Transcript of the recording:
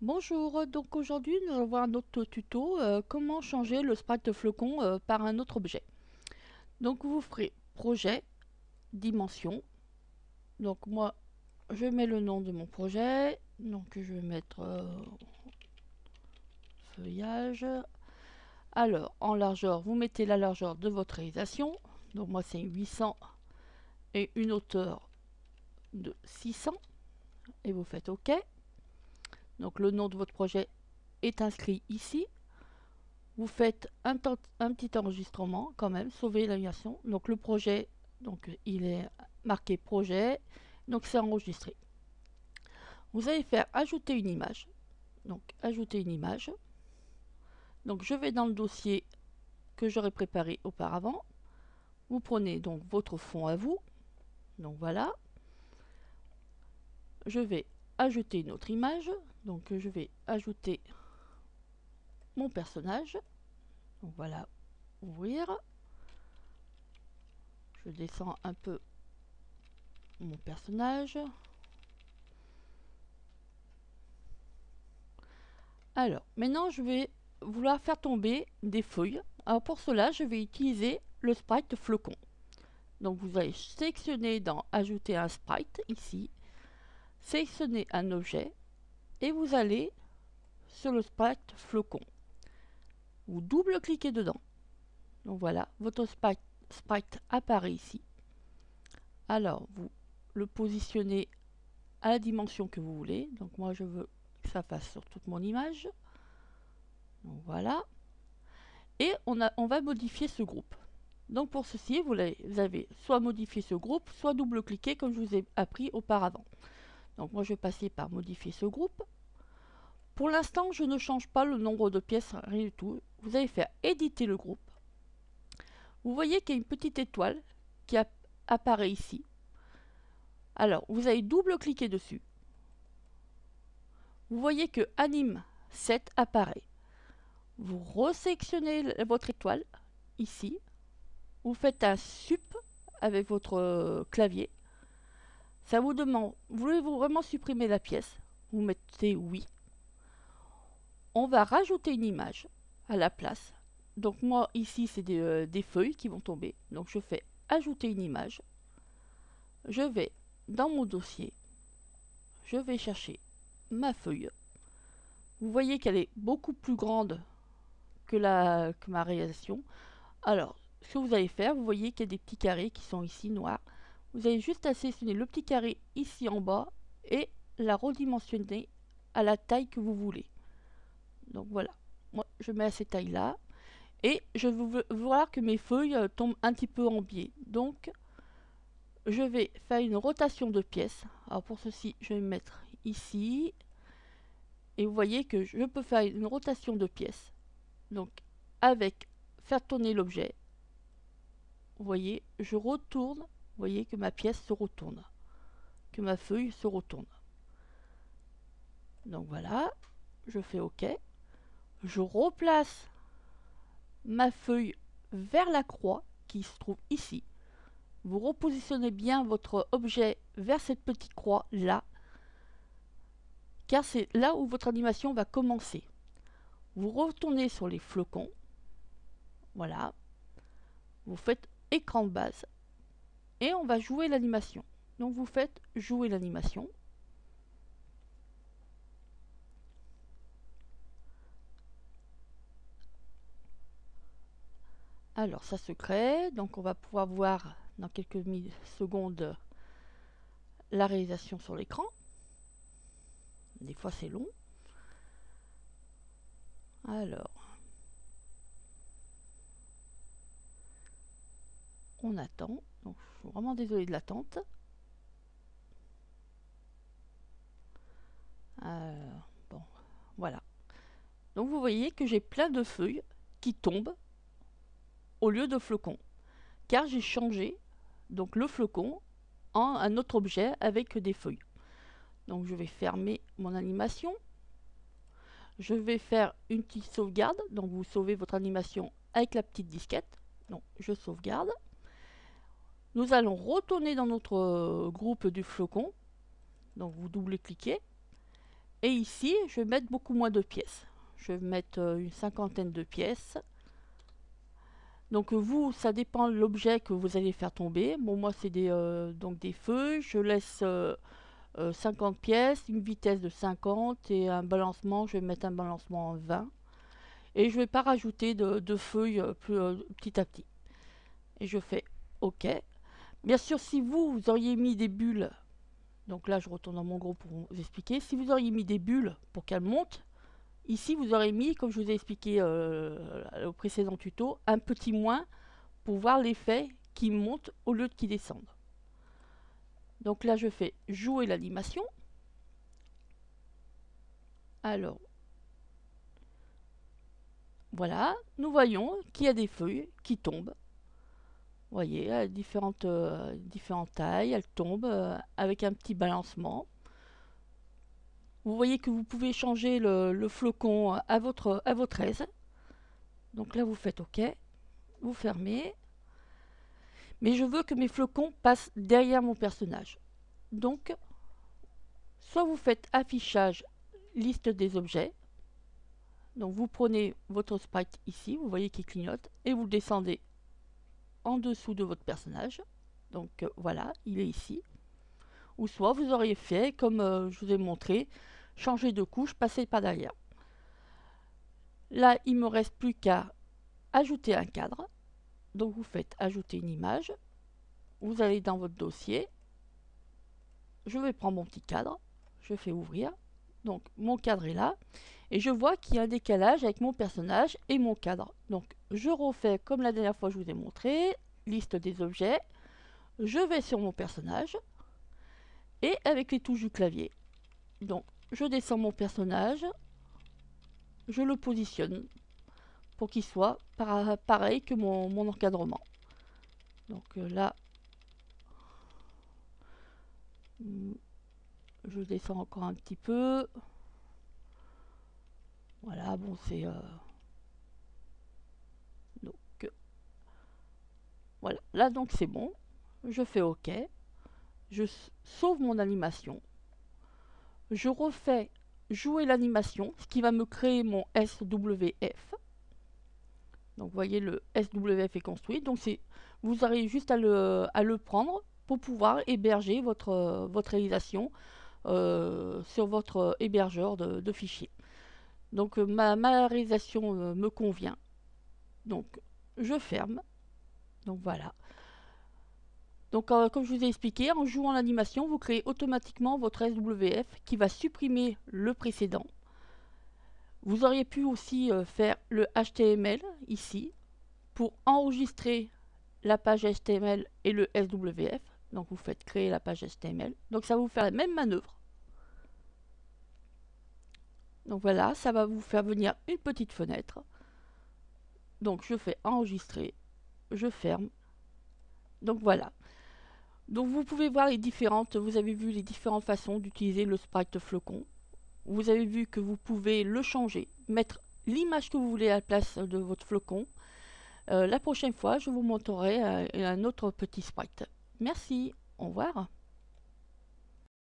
Bonjour, donc aujourd'hui nous allons voir un autre tuto, comment changer le sprite flocon par un autre objet. Donc vous ferez projet, dimension, donc moi je mets le nom de mon projet, donc je vais mettre feuillage. Alors en largeur, vous mettez la largeur de votre réalisation, donc moi c'est 800 et une hauteur de 600 et vous faites OK. Donc le nom de votre projet est inscrit ici. Vous faites un petit enregistrement quand même, sauver l'animation. Donc le projet, donc il est marqué projet, donc c'est enregistré. Vous allez faire ajouter une image. Donc ajouter une image. Donc je vais dans le dossier que j'aurais préparé auparavant. Vous prenez donc votre fond à vous. Donc voilà. Je vais ajouter une autre image. Donc je vais ajouter mon personnage. Donc voilà, ouvrir. Je descends un peu mon personnage. Alors, maintenant, je vais vouloir faire tomber des feuilles. Alors, pour cela, je vais utiliser le sprite flocon. Donc, vous allez sélectionner dans Ajouter un sprite, ici, sélectionner un objet, et vous allez sur le sprite flocon. Vous double-cliquez dedans. Donc voilà, votre sprite apparaît ici. Alors, vous le positionnez à la dimension que vous voulez. Donc, moi, je veux que ça fasse sur toute mon image. Donc voilà. Et on va modifier ce groupe. Donc pour ceci, vous avez soit modifié ce groupe, soit double-cliquer comme je vous ai appris auparavant. Donc moi je vais passer par modifier ce groupe. Pour l'instant, je ne change pas le nombre de pièces, rien du tout. Vous allez faire éditer le groupe. Vous voyez qu'il y a une petite étoile qui apparaît ici. Alors, vous allez double-cliquer dessus. Vous voyez que Anime 7 apparaît. Vous resélectionnez votre étoile, ici. Vous faites un sup avec votre clavier. Ça vous demande, voulez-vous vraiment supprimer la pièce? Vous mettez oui. On va rajouter une image à la place. Donc moi ici c'est des feuilles qui vont tomber. Donc je fais ajouter une image. Je vais dans mon dossier. Je vais chercher ma feuille. Vous voyez qu'elle est beaucoup plus grande que ma réalisation. Alors ce que vous allez faire, vous voyez qu'il y a des petits carrés qui sont ici noirs. Vous avez juste à sélectionner le petit carré ici en bas et la redimensionner à la taille que vous voulez. Donc voilà, moi je mets à cette taille là et je veux voir que mes feuilles tombent un petit peu en biais. Donc je vais faire une rotation de pièces. Alors pour ceci, je vais me mettre ici et vous voyez que je peux faire une rotation de pièces. Donc avec faire tourner l'objet, vous voyez, je retourne, vous voyez que ma pièce se retourne, que ma feuille se retourne. Donc voilà, je fais OK. Je replace ma feuille vers la croix qui se trouve ici. Vous repositionnez bien votre objet vers cette petite croix là, car c'est là où votre animation va commencer. Vous retournez sur les flocons, voilà, vous faites écran de base et on va jouer l'animation. Donc vous faites jouer l'animation. Alors ça se crée, donc on va pouvoir voir dans quelques secondes la réalisation sur l'écran. Des fois c'est long. Alors, on attend. Donc, je suis vraiment désolée de l'attente. Bon, voilà. Donc vous voyez que j'ai plein de feuilles qui tombent au lieu de flocons, car j'ai changé donc le flocon en un autre objet avec des feuilles. Donc je vais fermer mon animation. Je vais faire une petite sauvegarde. Donc vous sauvez votre animation avec la petite disquette. Donc je sauvegarde. Nous allons retourner dans notre groupe du flocon. Donc vous double-cliquez. Et ici, je vais mettre beaucoup moins de pièces. Je vais mettre une cinquantaine de pièces. Donc vous, ça dépend de l'objet que vous allez faire tomber. Bon, moi, c'est donc des feuilles. Je laisse 50 pièces, une vitesse de 50 et un balancement. Je vais mettre un balancement en 20. Et je ne vais pas rajouter de feuilles petit à petit. Et je fais OK. Bien sûr, si vous auriez mis des bulles, donc là je retourne dans mon groupe pour vous expliquer, si vous auriez mis des bulles pour qu'elles montent, ici vous aurez mis, comme je vous ai expliqué au précédent tuto, un petit moins pour voir l'effet qui monte au lieu de qui descende. Donc là je fais jouer l'animation. Alors, voilà, nous voyons qu'il y a des feuilles qui tombent. Vous voyez, différentes tailles, elles tombent avec un petit balancement. Vous voyez que vous pouvez changer le flocon à votre aise. Donc là, vous faites OK, vous fermez. Mais je veux que mes flocons passent derrière mon personnage. Donc, soit vous faites affichage, liste des objets. Donc vous prenez votre sprite ici, vous voyez qu'il clignote, et vous le descendez en dessous de votre personnage. Donc voilà, il est ici. Ou soit vous auriez fait, comme je vous ai montré, changer de couche, passer par derrière. Là, il ne me reste plus qu'à ajouter un cadre. Donc vous faites ajouter une image. Vous allez dans votre dossier. Je vais prendre mon petit cadre. Je fais ouvrir. Donc mon cadre est là. Et je vois qu'il y a un décalage avec mon personnage et mon cadre. Donc je refais comme la dernière fois je vous ai montré. Liste des objets. Je vais sur mon personnage. Et avec les touches du clavier. Donc je descends mon personnage. Je le positionne pour qu'il soit pareil que mon encadrement. Donc là, je descends encore un petit peu. Voilà, bon, c'est... donc, voilà, là donc c'est bon. Je fais OK. Je sauve mon animation. Je refais jouer l'animation, ce qui va me créer mon SWF. Donc vous voyez, le SWF est construit. Donc vous aurez juste à le prendre pour pouvoir héberger votre réalisation sur votre hébergeur de fichiers. Donc ma réalisation me convient. Donc je ferme. Donc voilà. Donc comme je vous ai expliqué, en jouant l'animation, vous créez automatiquement votre SWF qui va supprimer le précédent. Vous auriez pu aussi faire le HTML ici pour enregistrer la page HTML et le SWF. Donc vous faites créer la page HTML. Donc ça va vous faire la même manœuvre. Donc voilà, ça va vous faire venir une petite fenêtre. Donc je fais enregistrer, je ferme. Donc voilà. Donc vous pouvez voir vous avez vu les différentes façons d'utiliser le sprite flocon. Vous avez vu que vous pouvez le changer, mettre l'image que vous voulez à la place de votre flocon. La prochaine fois, je vous montrerai un autre petit sprite. Merci, au revoir.